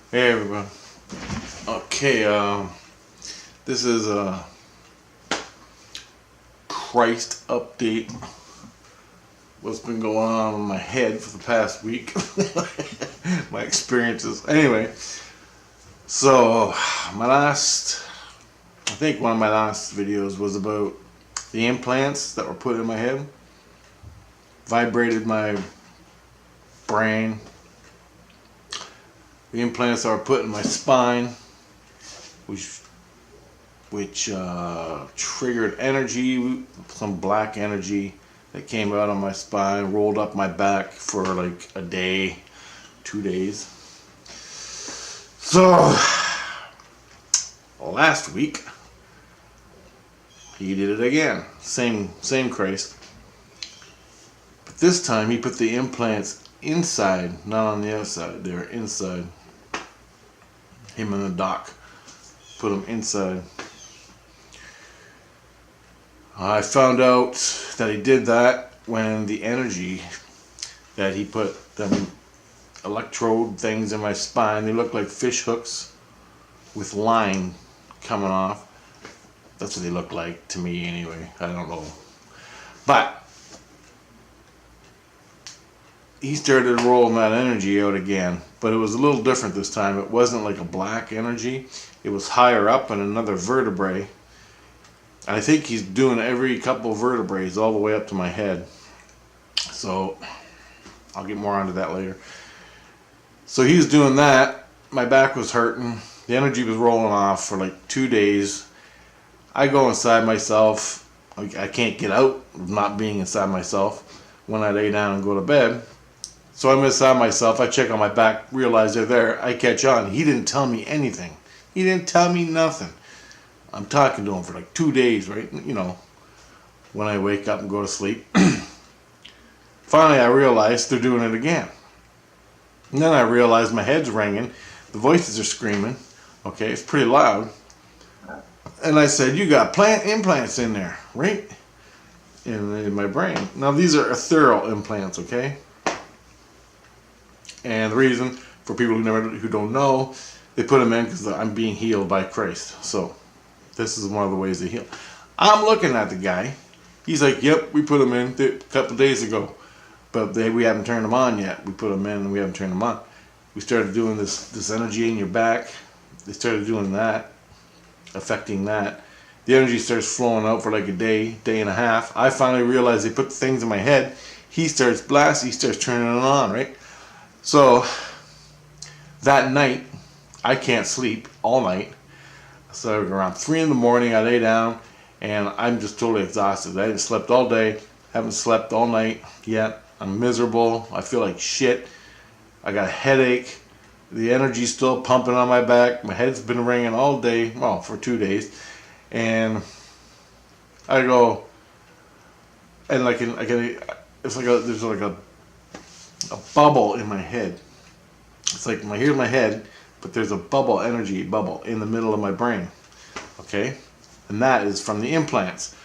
Hey everyone. Okay, this is a Christ update. What's been going on in my head for the past week? My experiences. Anyway, so I think one of my last videos was about the implants that were put in my head. Vibrated my brain. The implants that were put in my spine, which triggered energy, some black energy that came out of my spine, rolled up my back for like a day, 2 days. So last week he did it again. Same Christ. But this time he put the implants inside, not on the outside. They were inside. Him and the doc put them inside. I found out that he did that when the energy that he put them electrode things in my spine, they look like fish hooks with line coming off. That's what they look like to me anyway. I don't know. But he started rolling that energy out again, but it was a little different this time. It wasn't like a black energy. It was higher up in another vertebrae. I think he's doing every couple of vertebrae all the way up to my head. So I'll get more onto that later. So he was doing that. My back was hurting. The energy was rolling off for like 2 days. I go inside myself. I can't get out of not being inside myself when I lay down and go to bed. So I'm inside myself. I check on my back, realize they're there. I catch on. He didn't tell me anything. He didn't tell me nothing. I'm talking to him for like 2 days, right? You know, when I wake up and go to sleep. Finally, I realized they're doing it again. And then I realized my head's ringing. The voices are screaming. Okay, it's pretty loud. And I said, you got plant implants in there, right? In my brain. Now, these are ethereal implants, okay? And the reason, for people who don't know, they put them in because I'm being healed by Christ. So this is one of the ways they heal. I'm looking at the guy. He's like, yep, we put them in a couple of days ago, but we haven't turned them on yet. We put them in and we haven't turned them on. We started doing this energy in your back. They started doing that, affecting that. The energy starts flowing out for like a day and a half. I finally realized they put things in my head. He starts blasting. He starts turning it on, right? So that night, I can't sleep all night. So around 3 in the morning, I lay down and I'm just totally exhausted. I haven't slept all day, haven't slept all night yet. I'm miserable. I feel like shit. I got a headache. The energy's still pumping on my back. My head's been ringing all day, well, for 2 days. And I go, and it's like there's like a bubble in my head. It's like here's my head, but there's a energy bubble in the middle of my brain. Okay? And that is from the implants.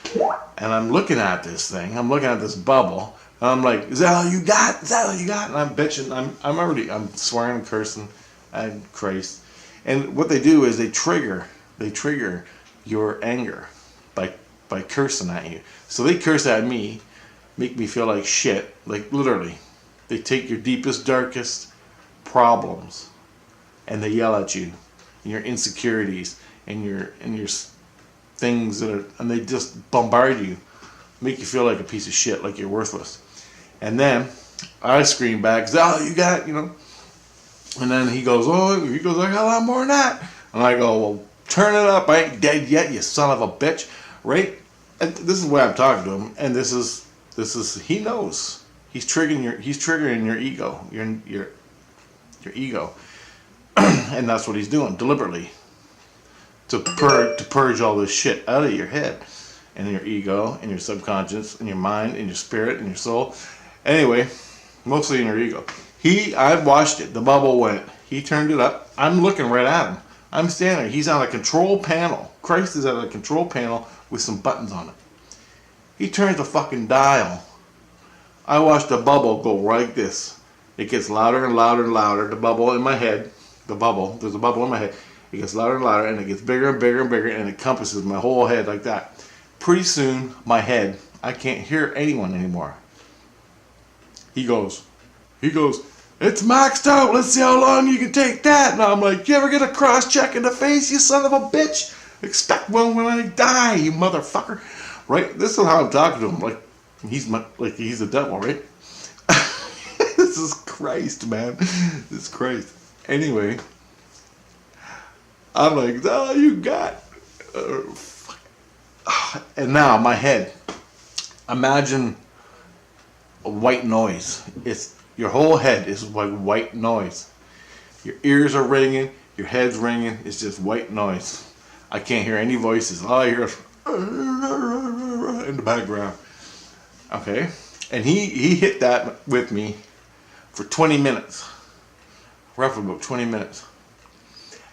And I'm looking at this thing. I'm looking at this bubble. And I'm like, is that all you got? Is that all you got? And I'm bitching. I'm swearing and cursing at Christ. And what they do is they trigger your anger by cursing at you. So they curse at me, make me feel like shit. Like literally. They take your deepest, darkest problems and they yell at you and your insecurities and your things and they just bombard you, make you feel like a piece of shit, like you're worthless. And then I scream back, oh, you got, you know. And then he goes, I got a lot more than that. And I go, well, turn it up. I ain't dead yet, you son of a bitch, right? And this is why I'm talking to him. And this is he knows. He's triggering your ego, your ego, and that's what he's doing deliberately to purge all this shit out of your head, and your ego, and your subconscious, and your mind, and your spirit, and your soul. Anyway, mostly in your ego. I watched it. The bubble went. He turned it up. I'm looking right at him. I'm standing there. He's on a control panel. Christ is at a control panel with some buttons on it. He turns the fucking dial. I watched the bubble go like this. It gets louder and louder and louder. The bubble in my head, the bubble. There's a bubble in my head. It gets louder and louder, and it gets bigger and bigger and bigger, and it encompasses my whole head like that. Pretty soon, my head, I can't hear anyone anymore. He goes, it's maxed out. Let's see how long you can take that. And I'm like, you ever get a cross check in the face, you son of a bitch? Expect one when I die, you motherfucker. Right? This is how I'm talking to him. Like he's the devil, right? This is Christ, man. This is Christ. Anyway, I'm like, oh, you got. And now my head. Imagine a white noise. It's your whole head is like white noise. Your ears are ringing. Your head's ringing. It's just white noise. I can't hear any voices. All I hear is in the background. Okay, and he hit that with me for 20 minutes, roughly about 20 minutes,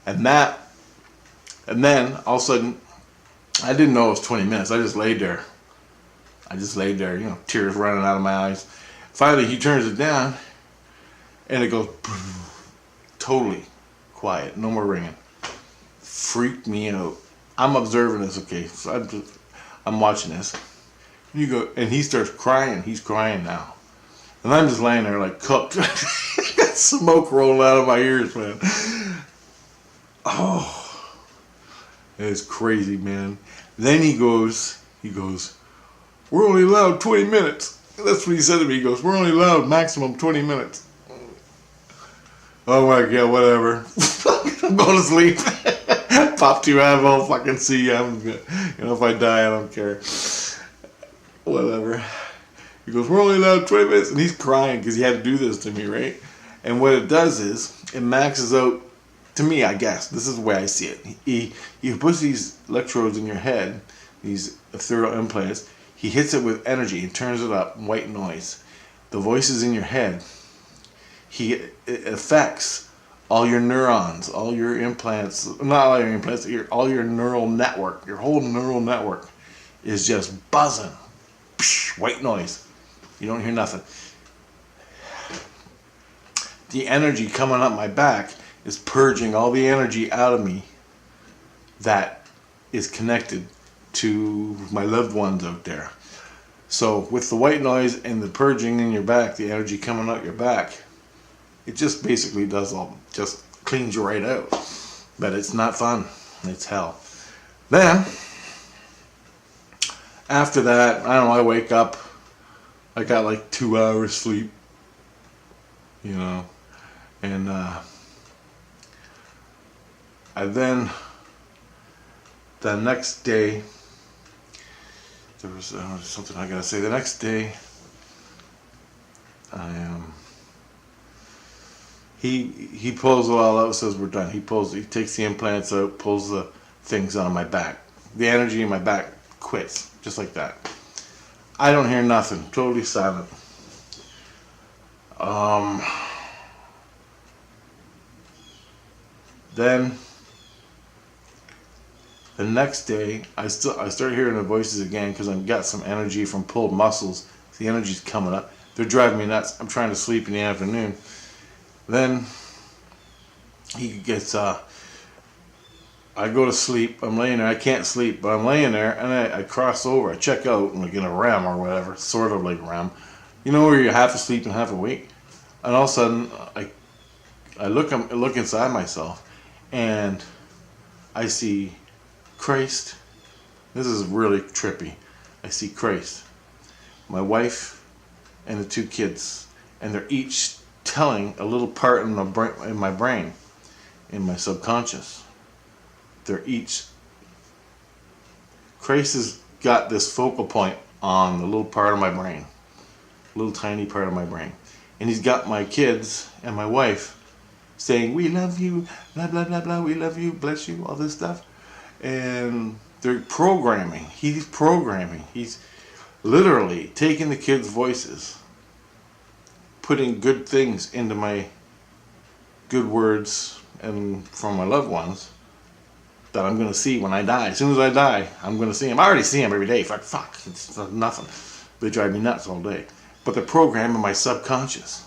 and then all of a sudden, I didn't know it was 20 minutes. I just laid there, you know, tears running out of my eyes. Finally, he turns it down, and it goes totally quiet, no more ringing. Freaked me out. I'm observing this, okay, so I'm watching this. You go, and he starts crying. He's crying now. And I'm just laying there like cooked. Got smoke rolling out of my ears, man. Oh, it's crazy, man. Then he goes, we're only allowed 20 minutes. That's what he said to me. He goes, we're only allowed maximum 20 minutes. Oh my God, whatever. I'm going to sleep. Pop 2 Advil, fucking see ya. You know, if I die, I don't care. Whatever. He goes, we're only allowed 20 minutes. And he's crying because he had to do this to me, right? And what it does is, it maxes out, to me, I guess, this is the way I see it. He puts these electrodes in your head, these ethereal implants. He hits it with energy and turns it up, white noise. The voices in your head, it affects all your neurons, all your implants, not all your implants, all your neural network, your whole neural network is just buzzing. White noise. You don't hear nothing. The energy coming up my back is purging all the energy out of me that is connected to my loved ones out there. So with the white noise and the purging in your back, the energy coming out your back, it just basically just cleans you right out. But it's not fun. It's hell. Then, after that, I don't know, I wake up, I got like 2 hours sleep, you know, and then the next day, there was something I gotta say. The next day, he pulls it all out, says we're done. He takes the implants out, pulls the things on my back. The energy in my back quits, just like that. I don't hear nothing, totally silent. Then the next day, I start hearing the voices again because I've got some energy from pulled muscles. The energy's coming up. They're driving me nuts. I'm trying to sleep in the afternoon. Then he gets, I go to sleep. I'm laying there. I can't sleep, but I'm laying there, and I cross over. I check out, like in a REM or whatever, sort of like REM. You know where you're half asleep and half awake? And all of a sudden, I look inside myself, and I see Christ. This is really trippy. I see Christ, my wife, and the 2 kids, and they're each telling a little part in my brain, in my subconscious. They're each. Christ has got this focal point on the little part of my brain, little tiny part of my brain, and he's got my kids and my wife saying, "We love you, blah blah blah blah. We love you, bless you," all this stuff. And they're programming. He's programming. He's literally taking the kids' voices, putting good things into my good words and from my loved ones that I'm going to see when I die. As soon as I die, I'm going to see them. I already see them every day. Fuck. It's nothing. They drive me nuts all day. But they're programming my subconscious.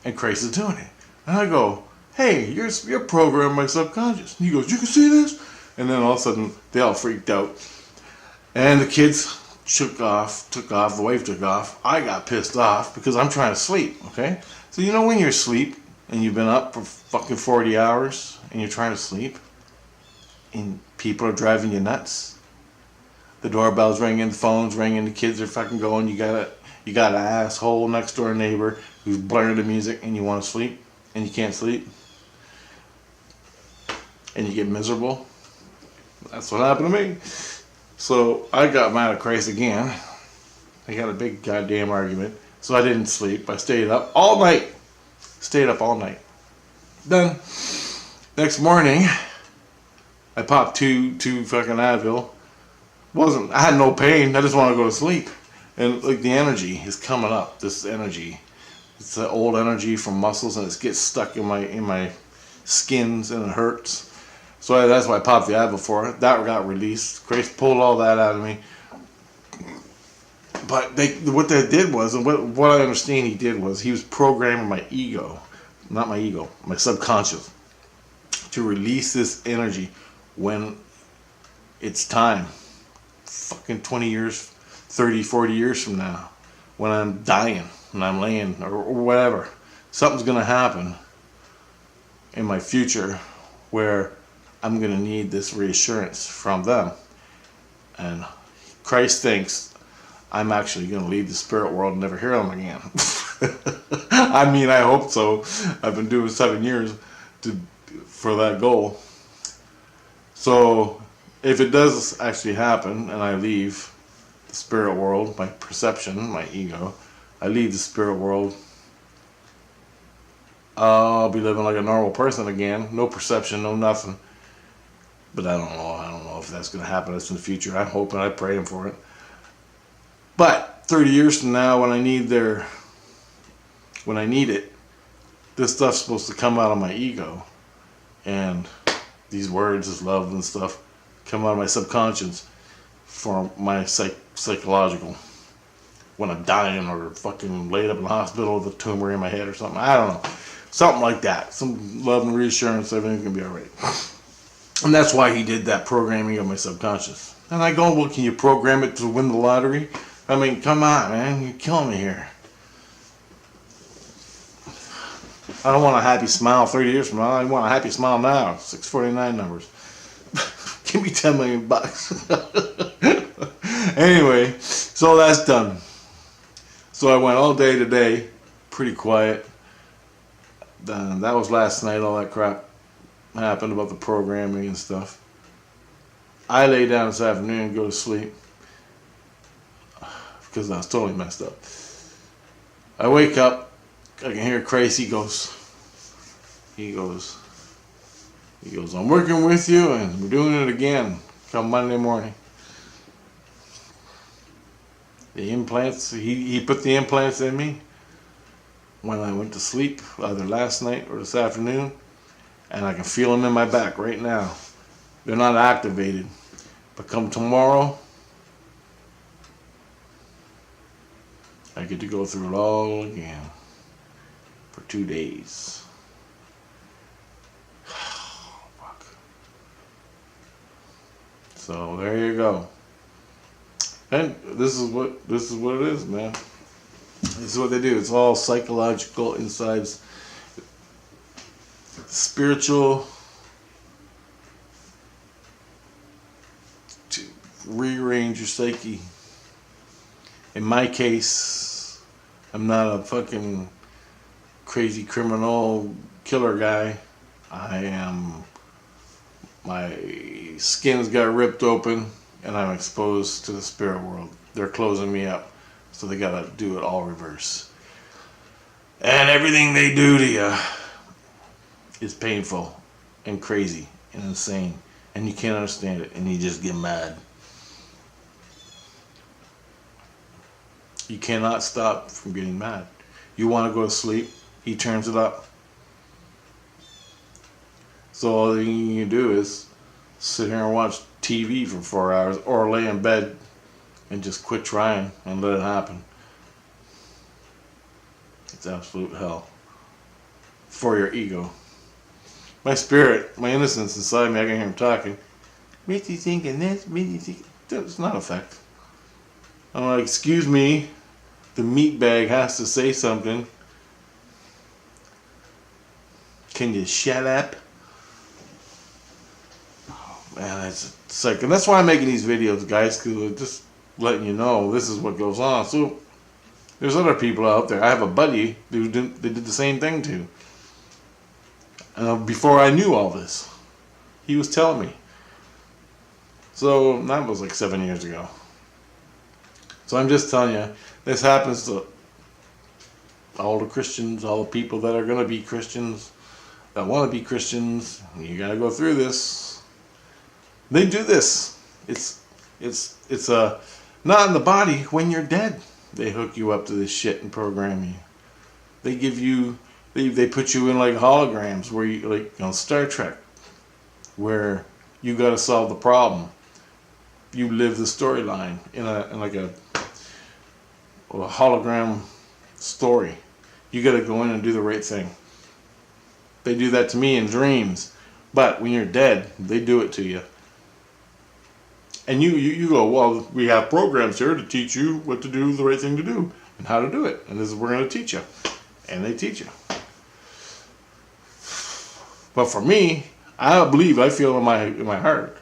And Christ is doing it. And I go, hey, you're programming my subconscious. And he goes, you can see this? And then all of a sudden, they all freaked out. And the kids took off, the wife took off. I got pissed off because I'm trying to sleep, okay? So you know when you're asleep and you've been up for fucking 40 hours and you're trying to sleep and people are driving you nuts? The doorbell's ringing, the phone's ringing, the kids are fucking going, you got an asshole next door neighbor who's blaring the music and you want to sleep and you can't sleep and you get miserable. That's what happened to me. So I got mad at Christ again. I got a big goddamn argument. So I didn't sleep. I stayed up all night. Then next morning, I popped two fucking Advil. I had no pain. I just wanted to go to sleep. And like the energy is coming up. This energy, it's the old energy from muscles, and it gets stuck in my skins, and it hurts. So that's why I popped the Advil for it. That got released. Grace pulled all that out of me. But what they did was, and what I understand he did was, he was programming my ego, not my ego, my subconscious, to release this energy when it's time. Fucking 20 years, 30, 40 years from now, when I'm dying and I'm laying or whatever, something's going to happen in my future where I'm going to need this reassurance from them. And Christ thinks I'm actually going to leave the spirit world and never hear them again. I mean, I hope so. I've been doing 7 years for that goal. So if it does actually happen and I leave the spirit world, my perception, my ego, I leave the spirit world, I'll be living like a normal person again. No perception, no nothing. But I don't know. I don't know if that's going to happen. That's in the future. I'm hoping. I'm praying for it. But 30 years from now, when I need it, this stuff's supposed to come out of my ego, and these words, this love and stuff, come out of my subconscious for my psychological. When I'm dying or fucking laid up in the hospital with a tumor in my head or something. I don't know. Something like that. Some love and reassurance. Everything's going to be alright. And that's why he did that programming of my subconscious. And I go, well, can you program it to win the lottery? I mean, come on, man. You're killing me here. I don't want a happy smile 30 years from now. I want a happy smile now. 649 numbers. Give me 10 million bucks. Anyway, so that's done. So I went all day today. Pretty quiet. That was last night, all that crap happened about the programming and stuff. I lay down this afternoon and go to sleep because I was totally messed up. I wake up, I can hear Christ. He goes, I'm working with you and we're doing it again come Monday morning. The implants, he put the implants in me when I went to sleep, either last night or this afternoon. And I can feel them in my back right now. They're not activated. But come tomorrow, I get to go through it all again for 2 days. Fuck. So there you go. And this is what it is, man. This is what they do. It's all psychological insides. Spiritual to rearrange your psyche. In my case, I'm not a fucking crazy criminal killer guy. My skin's got ripped open and I'm exposed to the spirit world. They're closing me up, so they gotta do it all reverse. And everything they do to you is painful and crazy and insane, and you can't understand it, and you just get mad. You cannot stop from getting mad. You want to go to sleep, he turns it up. So all you can do is sit here and watch TV for 4 hours or lay in bed and just quit trying and let it happen. It's absolute hell for your ego. my spirit, my innocence inside me, I can hear him talking. Makes you thinking this, makes you think. It's not a fact. I'm like, excuse me, the meat bag has to say something. Can you shut up? Oh, man, it's like, and that's why I'm making these videos, guys, because I'm just letting you know this is what goes on. So there's other people out there. I have a buddy who they did the same thing to. Before I knew all this, he was telling me. So that was like 7 years ago. So I'm just telling you, this happens to all the Christians, all the people that are going to be Christians, that want to be Christians. You got to go through this. They do this. It's not in the body. When you're dead, they hook you up to this shit and program you. They give you, they put you in like holograms where you, like on Star Trek, where you got to solve the problem. You live the storyline in like a hologram story. You got to go in and do the right thing. They do that to me in dreams, but when you're dead, they do it to you. And you go, well, we have programs here to teach you what to do, the right thing to do, and how to do it. And this is we're going to teach you, and they teach you. But for me, I feel in my heart.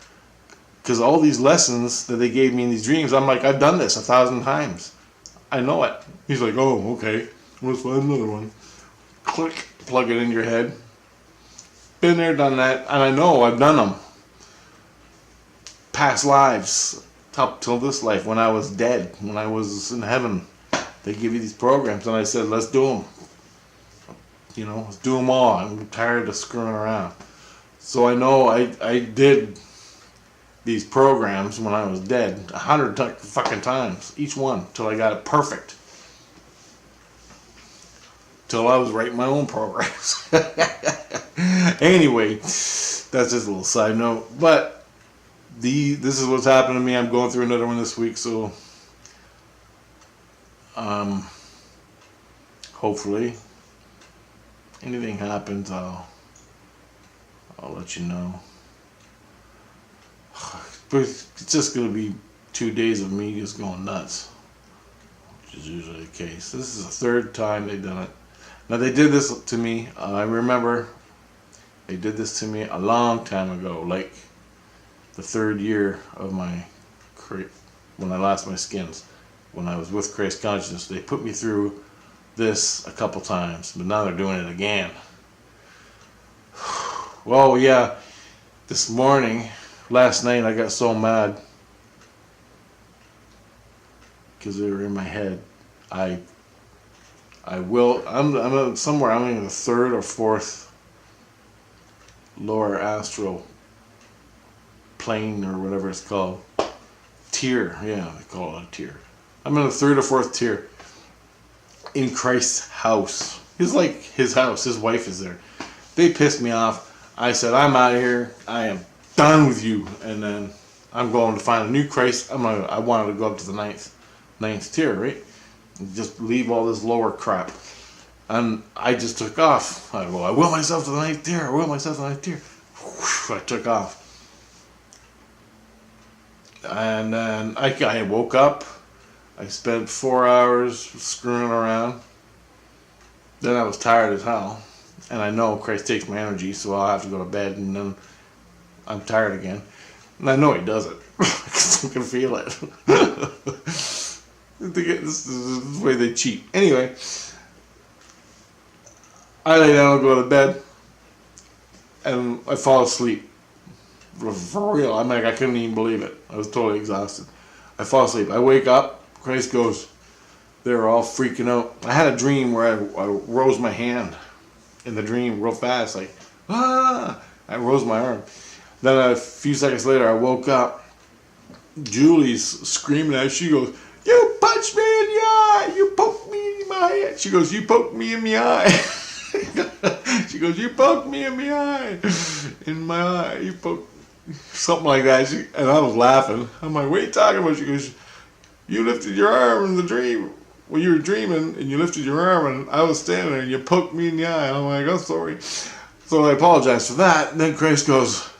Because all these lessons that they gave me in these dreams, I'm like, I've done this 1,000 times. I know it. He's like, oh, okay. Let's find another one. Click, plug it in your head. Been there, done that, and I know I've done them. Past lives, up till this life, when I was dead, when I was in heaven, they give you these programs, and I said, let's do them. You know, let's do them all. I'm tired of screwing around. So I know I did these programs when I was dead 100 fucking times, each one, till I got it perfect. Till I was writing my own programs. Anyway, that's just a little side note. But this is what's happened to me. I'm going through another one this week, so hopefully anything happens, I'll let you know. But it's just going to be 2 days of me just going nuts, which is usually the case. This is the third time they've done it. Now, they did this to me. I remember they did this to me a long time ago, like the 3rd year of when I lost my skins, when I was with Christ Consciousness. They put me through this a couple times, but now they're doing it again. Well, yeah, this morning, last night, I got so mad because they were in my head. I'm somewhere. I'm in the 3rd or 4th lower astral plane or whatever it's called. Tier, yeah, they call it a tier. I'm in the 3rd or 4th tier in Christ's house. It's like his house. His wife is there. They pissed me off. I said, I'm out of here. I am done with you. And then I'm going to find a new Christ. I wanted to go up to the ninth tier, right? And just leave all this lower crap. And I just took off. I go, I will myself to the 9th tier. I will myself to the 9th tier. Whoosh, I took off. And then I woke up. I spent 4 hours screwing around. Then I was tired as hell. And I know Christ takes my energy, so I'll have to go to bed, and then I'm tired again. And I know he does it, because I can feel it. This is the way they cheat. Anyway, I lay down and go to bed, and I fall asleep. For real, I'm like, I couldn't even believe it. I was totally exhausted. I fall asleep. I wake up, Christ goes, they were all freaking out. I had a dream where I rose my hand in the dream real fast, like, ah! I rose my arm. Then a few seconds later, I woke up. Julie's screaming at me. She goes, you punched me in the eye! You poked me in my head! She goes, you poked me in the eye! She goes, you poked me in the eye! In my eye, you poked... Something like that. And I was laughing. I'm like, what are you talking about? She goes, you lifted your arm in the dream. Well, you were dreaming, and you lifted your arm, and I was standing there, and you poked me in the eye. I'm like, I'm sorry. So I apologize for that. And then Christ goes,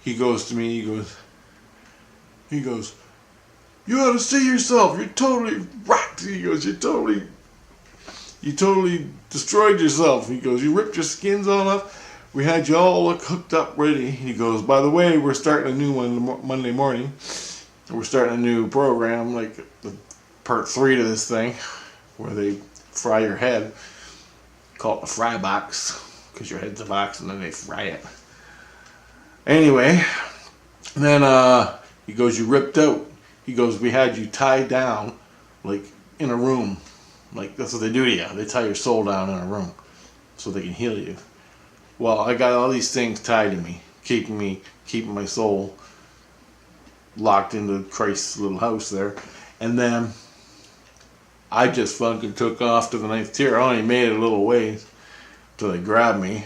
he goes to me, he goes, you ought to see yourself. You're totally wrecked. He goes, you totally destroyed yourself. He goes, you ripped your skins all off. We had you all look hooked up ready. He goes, by the way, we're starting a new one Monday morning. We're starting a new program, like the part 3 to this thing, where they fry your head. Call it the fry box, because your head's a box and then they fry it. Anyway, then he goes, you ripped out. He goes, we had you tied down, like in a room. Like that's what they do to you. They tie your soul down in a room so they can heal you. Well, I got all these things tied to me, keeping my soul locked into Christ's little house there. And then I just fucking took off to the 9th tier. I only made it a little ways till they grabbed me.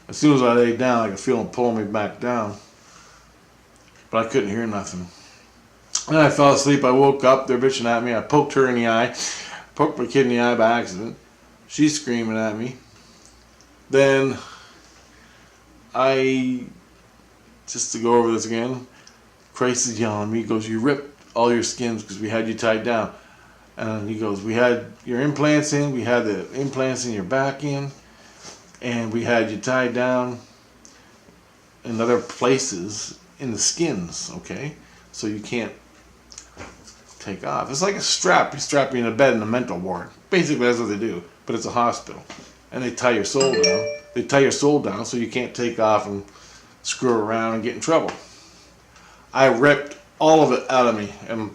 As soon as I laid down, I could feel them pulling me back down. But I couldn't hear nothing. And I fell asleep. I woke up. They're bitching at me. I poked her in the eye. Poked my kid in the eye by accident. She's screaming at me. Then just to go over this again, Christ is yelling at me. He goes, you ripped all your skins because we had you tied down. And he goes, we had your implants in. We had the implants in your back in. And we had you tied down in other places in the skins, okay? So you can't take off. It's like a strap. You strap you in a bed in a mental ward. Basically, that's what they do. But it's a hospital. And they tie your soul down. They tie your soul down so you can't take off and screw around and get in trouble. I ripped all of it out of me, and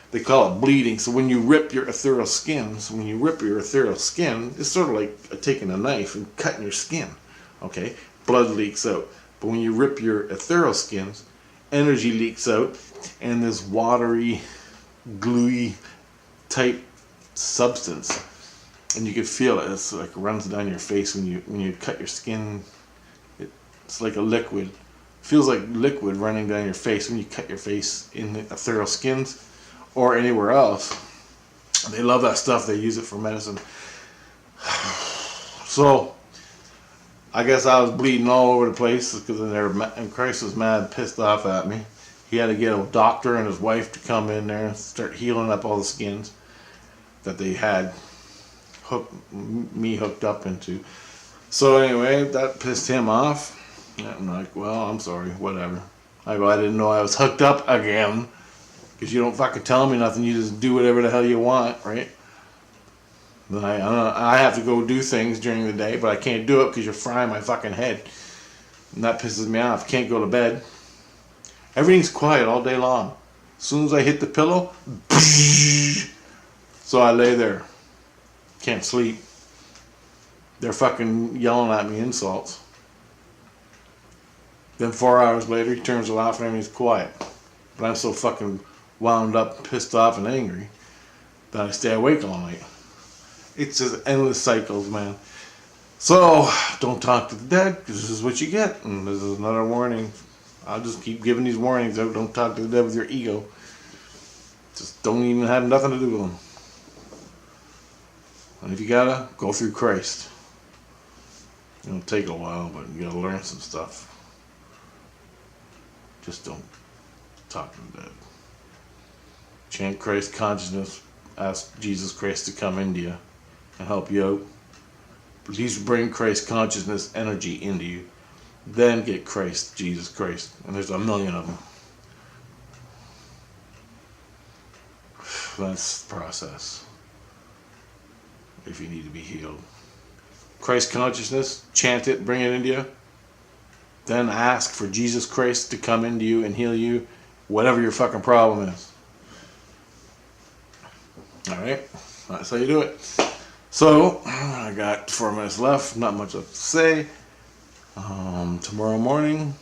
they call it bleeding. So when you rip your ethereal skin, it's sort of like taking a knife and cutting your skin. Okay, blood leaks out. But when you rip your ethereal skins, energy leaks out, and this watery, gluey type substance. And you can feel it. It's like runs down your face when you cut your skin. It's like a liquid. Feels like liquid running down your face when you cut your face in the ethereal skins or anywhere else. They love that stuff. They use it for medicine. So I guess I was bleeding all over the place because and Christ was mad, pissed off at me. He had to get a doctor and his wife to come in there and start healing up all the skins that they had me hooked up into. So anyway, that pissed him off. I'm like, well, I'm sorry, whatever. I go, I didn't know I was hooked up again. Because you don't fucking tell me nothing, you just do whatever the hell you want, right? Then I have to go do things during the day, but I can't do it because you're frying my fucking head. And that pisses me off. Can't go to bed. Everything's quiet all day long. As soon as I hit the pillow, so I lay there. Can't sleep. They're fucking yelling at me insults. Then 4 hours later, he turns it off and everything's quiet. But I'm so fucking wound up, pissed off, and angry that I stay awake all night. It's just endless cycles, man. So, don't talk to the dead, because this is what you get. And this is another warning. I'll just keep giving these warnings out. Don't talk to the dead with your ego. Just don't even have nothing to do with them. And if you gotta, go through Christ. It'll take a while, but you gotta learn some stuff. Just don't talk to the dead. Chant Christ consciousness. Ask Jesus Christ to come into you and help you out. Please bring Christ consciousness energy into you. Then get Christ, Jesus Christ. And there's a million of them. That's the process. If you need to be healed. Christ consciousness, chant it, bring it into you. Then ask for Jesus Christ to come into you and heal you, whatever your fucking problem is. Alright, that's how you do it. So, I got 4 minutes left, not much left to say. Tomorrow morning,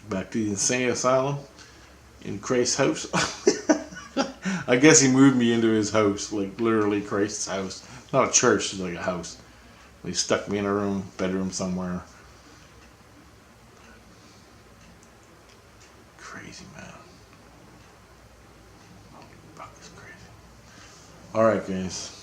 back to the insane asylum in Christ's house. I guess he moved me into his house, like literally Christ's house. Not a church, it's like a house. He stuck me in a bedroom somewhere. Crazy, man. Holy fuck, it's crazy. Alright, guys.